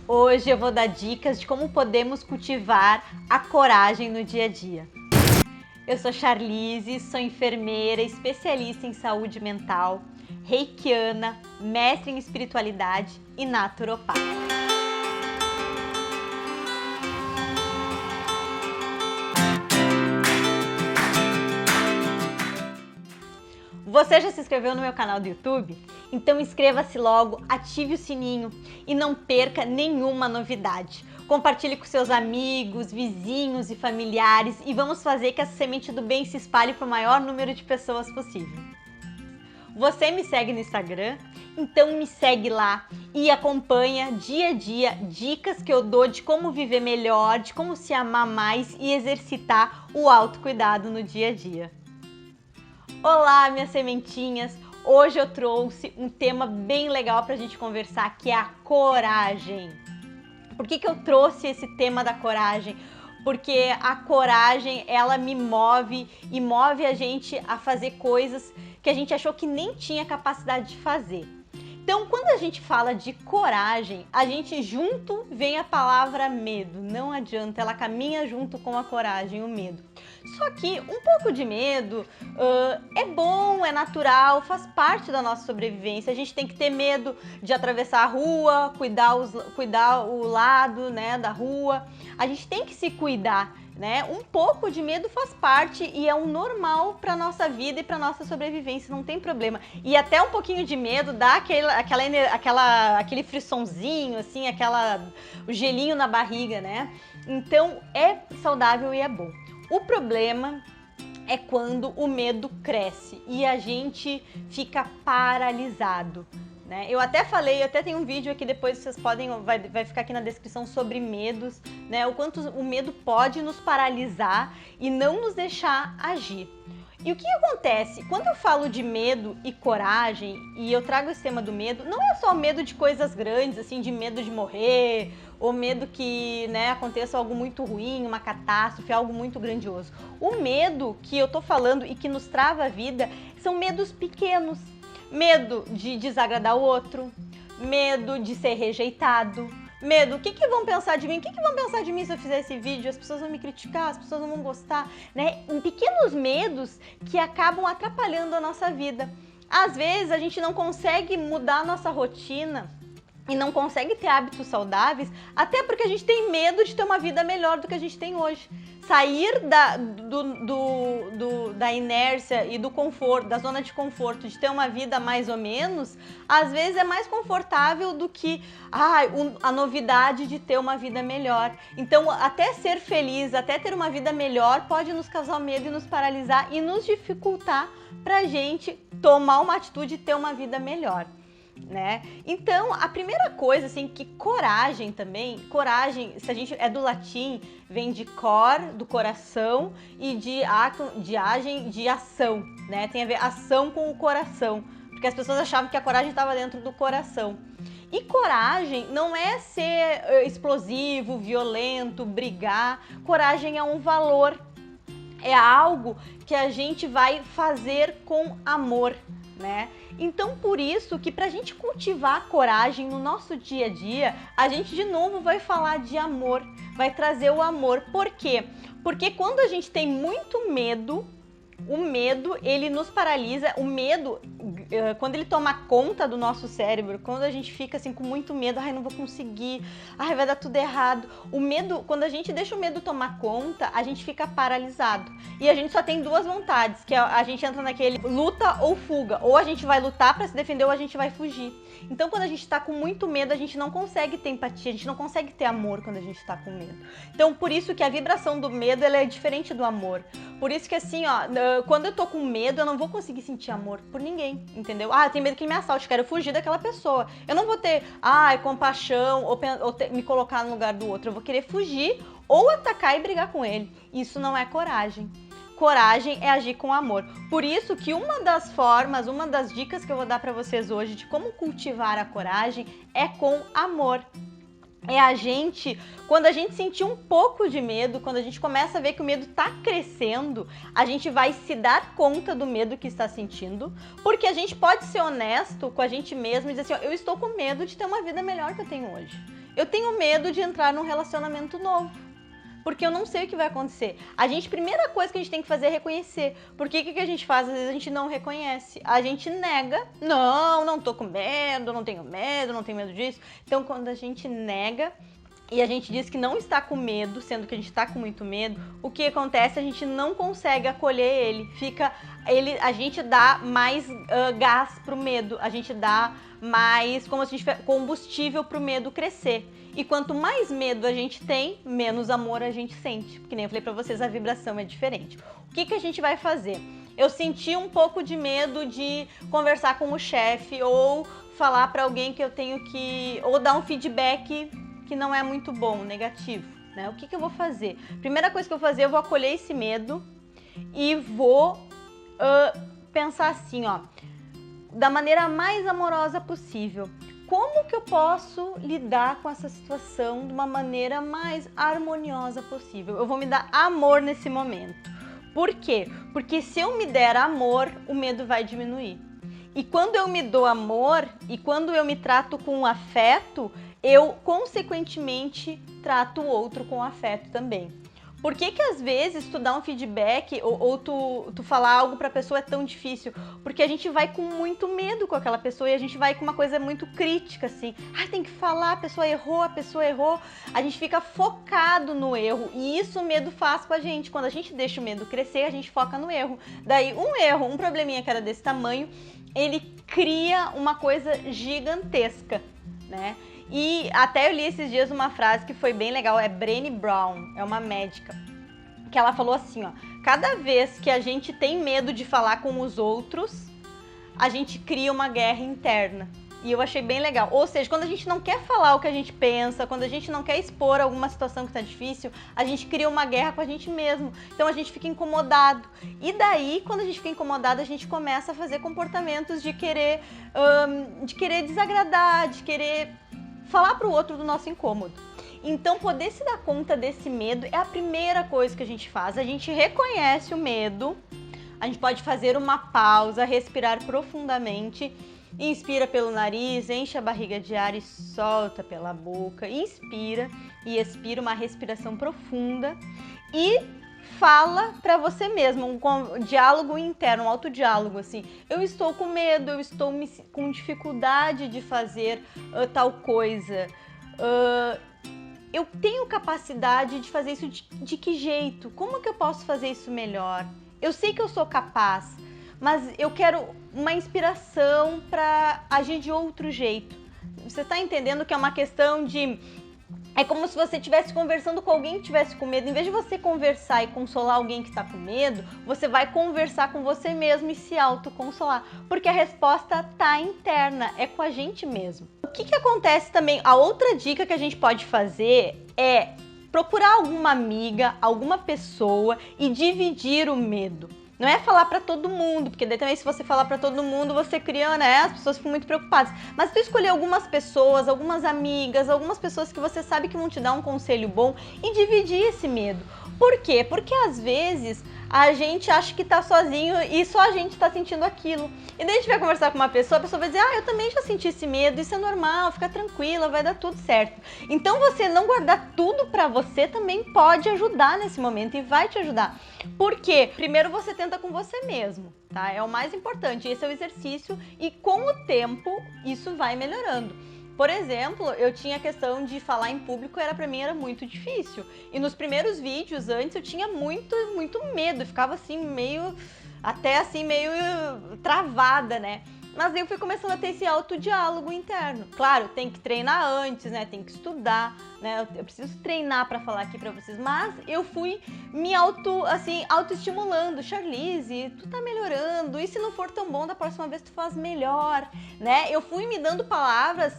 Hoje eu vou dar dicas de como podemos cultivar a coragem no dia a dia. Eu sou Charlize, sou enfermeira, especialista em saúde mental, reikiana, mestre em espiritualidade e naturopata. Você já se inscreveu no meu canal do YouTube? Então inscreva-se logo, ative o sininho e não perca nenhuma novidade. Compartilhe com seus amigos, vizinhos e familiares e vamos fazer que essa semente do bem se espalhe para o maior número de pessoas possível. Você me segue no Instagram? Então me segue lá e acompanha dia a dia dicas que eu dou de como viver melhor, de como se amar mais e exercitar o autocuidado no dia a dia. Olá, minhas sementinhas! Hoje eu trouxe um tema bem legal para a gente conversar, que é a coragem. Por que eu trouxe esse tema da coragem? Porque a coragem, ela me move e move a gente a fazer coisas que a gente achou que nem tinha capacidade de fazer. Então, quando a gente fala de coragem, a gente junto vem a palavra medo. Não adianta, ela caminha junto com a coragem, o medo. Só que um pouco de medo é bom, é natural, faz parte da nossa sobrevivência. A gente tem que ter medo de atravessar a rua, cuidar o lado, né, da rua. A gente tem que se cuidar, né? Um pouco de medo faz parte e é um normal para nossa vida e para nossa sobrevivência, não tem problema. E até um pouquinho de medo dá aquele frissonzinho, assim, o gelinho na barriga, né? Então é saudável e é bom. O problema é quando o medo cresce e a gente fica paralisado, né? Eu até tenho um vídeo aqui depois, vocês podem, vai ficar aqui na descrição sobre medos, né? O quanto o medo pode nos paralisar e não nos deixar agir. E o que acontece? Quando eu falo de medo e coragem, e eu trago esse tema do medo, não é só medo de coisas grandes, assim, de medo de morrer, ou medo que, né, aconteça algo muito ruim, uma catástrofe, algo muito grandioso. O medo que eu tô falando e que nos trava a vida são medos pequenos. Medo de desagradar o outro, medo de ser rejeitado, medo, o que vão pensar de mim? O que vão pensar de mim se eu fizer esse vídeo? As pessoas vão me criticar, as pessoas não vão gostar, né? Pequenos medos que acabam atrapalhando a nossa vida. Às vezes a gente não consegue mudar a nossa rotina e não consegue ter hábitos saudáveis, até porque a gente tem medo de ter uma vida melhor do que a gente tem hoje. Sair da inércia e do conforto, da zona de conforto, de ter uma vida mais ou menos, às vezes é mais confortável do que a novidade de ter uma vida melhor. Então, até ser feliz, até ter uma vida melhor, pode nos causar medo e nos paralisar e nos dificultar pra gente tomar uma atitude e ter uma vida melhor, né? Então, a primeira coisa, assim, que coragem também, coragem, se a gente é do latim, vem de cor, do coração, e de ação, né? Tem a ver ação com o coração, porque as pessoas achavam que a coragem estava dentro do coração. E coragem não é ser explosivo, violento, brigar. Coragem é um valor, é algo que a gente vai fazer com amor, né? Então, por isso que pra gente cultivar a coragem no nosso dia a dia, a gente de novo vai falar de amor, vai trazer o amor. Por quê? Porque quando a gente tem muito medo, o medo, ele nos paralisa. O medo, quando ele toma conta do nosso cérebro, quando a gente fica assim com muito medo, não vou conseguir, vai dar tudo errado. O medo, quando a gente deixa o medo tomar conta, a gente fica paralisado. E a gente só tem duas vontades, que a gente entra naquele luta ou fuga. Ou a gente vai lutar para se defender ou a gente vai fugir. Então, quando a gente tá com muito medo, a gente não consegue ter empatia, a gente não consegue ter amor quando a gente tá com medo. Então, por isso que a vibração do medo, ela é diferente do amor. Por isso que assim, quando eu tô com medo, eu não vou conseguir sentir amor por ninguém, entendeu? Eu tenho medo que ele me assalte, eu quero fugir daquela pessoa. Eu não vou ter, compaixão ou me colocar no lugar do outro. Eu vou querer fugir ou atacar e brigar com ele. Isso não é coragem. Coragem é agir com amor. Por isso que uma das dicas que eu vou dar para vocês hoje de como cultivar a coragem é com amor. Quando a gente sentir um pouco de medo, quando a gente começa a ver que o medo está crescendo, a gente vai se dar conta do medo que está sentindo, porque a gente pode ser honesto com a gente mesmo e dizer assim, eu estou com medo de ter uma vida melhor que eu tenho hoje. eu tenho medo de entrar num relacionamento novo, porque eu não sei o que vai acontecer. Primeira coisa que a gente tem que fazer é reconhecer. Porque o que a gente faz? Às vezes a gente não reconhece. A gente nega. Não tô com medo, não tenho medo disso. Então, quando a gente nega e a gente diz que não está com medo, sendo que a gente está com muito medo, o que acontece? A gente não consegue acolher ele. A gente dá mais gás pro medo. A gente dá mais combustível pro medo crescer. E quanto mais medo a gente tem, menos amor a gente sente. Porque nem eu falei pra vocês, a vibração é diferente. O que a gente vai fazer? Eu senti um pouco de medo de conversar com o chefe ou falar pra alguém que eu tenho que... ou dar um feedback que não é muito bom, negativo, né? O que eu vou fazer? Primeira coisa que eu vou fazer, eu vou acolher esse medo e vou pensar assim, ó, da maneira mais amorosa possível. Como que eu posso lidar com essa situação de uma maneira mais harmoniosa possível? Eu vou me dar amor nesse momento. Por quê? Porque se eu me der amor, o medo vai diminuir. E quando eu me dou amor e quando eu me trato com afeto, eu, consequentemente, trato o outro com afeto também. Por que às vezes tu dá um feedback ou tu falar algo pra pessoa é tão difícil? Porque a gente vai com muito medo com aquela pessoa e a gente vai com uma coisa muito crítica, assim. Tem que falar, a pessoa errou. A gente fica focado no erro e isso o medo faz com a gente. Quando a gente deixa o medo crescer, a gente foca no erro. Daí um probleminha que era desse tamanho, ele cria uma coisa gigantesca, né? E até eu li esses dias uma frase que foi bem legal, é Brené Brown, é uma médica, que ela falou assim, ó, cada vez que a gente tem medo de falar com os outros, a gente cria uma guerra interna. E eu achei bem legal. Ou seja, quando a gente não quer falar o que a gente pensa, quando a gente não quer expor alguma situação que tá difícil, a gente cria uma guerra com a gente mesmo. Então a gente fica incomodado. E daí, quando a gente fica incomodado, a gente começa a fazer comportamentos de querer desagradar, de querer falar pro outro do nosso incômodo. Então, poder se dar conta desse medo é a primeira coisa que a gente faz. A gente reconhece o medo, a gente pode fazer uma pausa, respirar profundamente, inspira pelo nariz, enche a barriga de ar e solta pela boca, inspira e expira, uma respiração profunda e fala pra você mesmo, um diálogo interno, um autodiálogo, assim, eu estou com medo, eu estou com dificuldade de fazer tal coisa, eu tenho capacidade de fazer isso de que jeito? Como que eu posso fazer isso melhor? Eu sei que eu sou capaz, mas eu quero uma inspiração para agir de outro jeito. Você está entendendo que é uma questão de... É como se você estivesse conversando com alguém que estivesse com medo. Em vez de você conversar e consolar alguém que está com medo, você vai conversar com você mesmo e se autoconsolar. Porque a resposta está interna, é com a gente mesmo. O que acontece também? A outra dica que a gente pode fazer é procurar alguma amiga, alguma pessoa e dividir o medo. Não é falar pra todo mundo, porque daí também se você falar pra todo mundo, você cria, né, as pessoas ficam muito preocupadas. Mas tu escolher algumas pessoas, algumas amigas, algumas pessoas que você sabe que vão te dar um conselho bom e dividir esse medo. Por quê? Porque às vezes a gente acha que tá sozinho e só a gente tá sentindo aquilo. E daí a gente vai conversar com uma pessoa, a pessoa vai dizer, eu também já senti esse medo, isso é normal, fica tranquila, vai dar tudo certo. Então você não guardar tudo pra você também pode ajudar nesse momento e vai te ajudar. Por quê? Primeiro você tenta com você mesmo, tá? É o mais importante, esse é o exercício e com o tempo isso vai melhorando. Por exemplo, eu tinha a questão de falar em público, pra mim era muito difícil. E nos primeiros vídeos antes eu tinha muito medo, ficava assim meio travada, né? Mas eu fui começando a ter esse autodiálogo interno. Claro, tem que treinar antes, né? Tem que estudar, né? Eu preciso treinar pra falar aqui pra vocês. Mas eu fui me autoestimulando. Charlize, tu tá melhorando. E se não for tão bom, da próxima vez tu faz melhor, né? Eu fui me dando palavras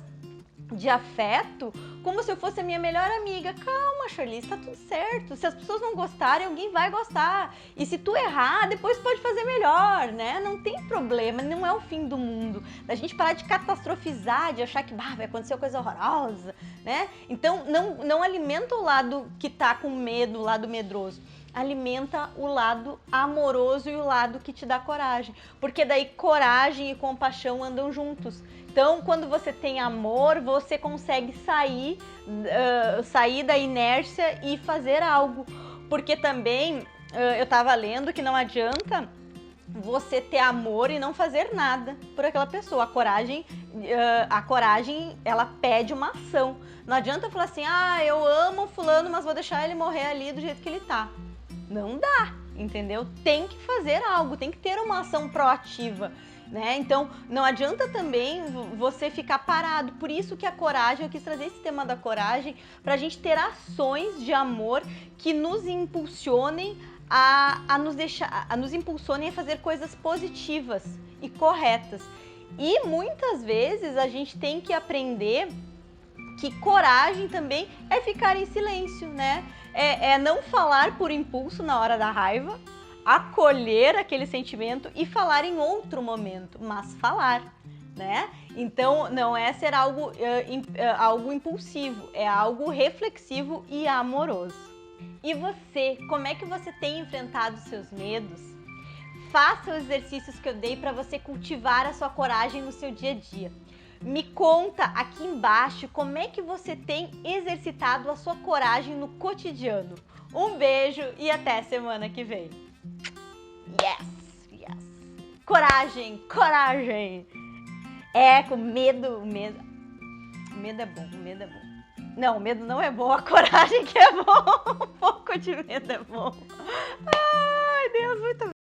de afeto, como se eu fosse a minha melhor amiga. Calma, Charlize, tá tudo certo. Se as pessoas não gostarem, alguém vai gostar. E se tu errar, depois pode fazer melhor, né? Não tem problema, não é o fim do mundo. Da gente parar de catastrofizar, de achar que vai acontecer uma coisa horrorosa, né? Então, não alimenta o lado que tá com medo, o lado medroso. Alimenta o lado amoroso e o lado que te dá coragem. Porque daí coragem e compaixão andam juntos. Então, quando você tem amor, você consegue sair da inércia e fazer algo. Porque também, eu tava lendo que não adianta você ter amor e não fazer nada por aquela pessoa. A coragem, ela pede uma ação. Não adianta falar assim, eu amo fulano, mas vou deixar ele morrer ali do jeito que ele tá. Não dá, entendeu? Tem que fazer algo, tem que ter uma ação proativa, né? Então, não adianta também você ficar parado. Por isso que a coragem, eu quis trazer esse tema da coragem, pra gente ter ações de amor que nos impulsionem a nos impulsionem a fazer coisas positivas e corretas. E muitas vezes a gente tem que aprender que coragem também é ficar em silêncio, né? É não falar por impulso na hora da raiva, acolher aquele sentimento e falar em outro momento, mas falar, né? Então não é ser algo impulsivo, é algo reflexivo e amoroso. E você, como é que você tem enfrentado os seus medos? Faça os exercícios que eu dei para você cultivar a sua coragem no seu dia a dia. Me conta aqui embaixo como é que você tem exercitado a sua coragem no cotidiano. Um beijo e até semana que vem. Yes, yes. Coragem, coragem. Com medo, o medo é bom, o medo é bom. Não, o medo não é bom, a coragem que é bom. Um pouco de medo é bom. Ai, Deus, muito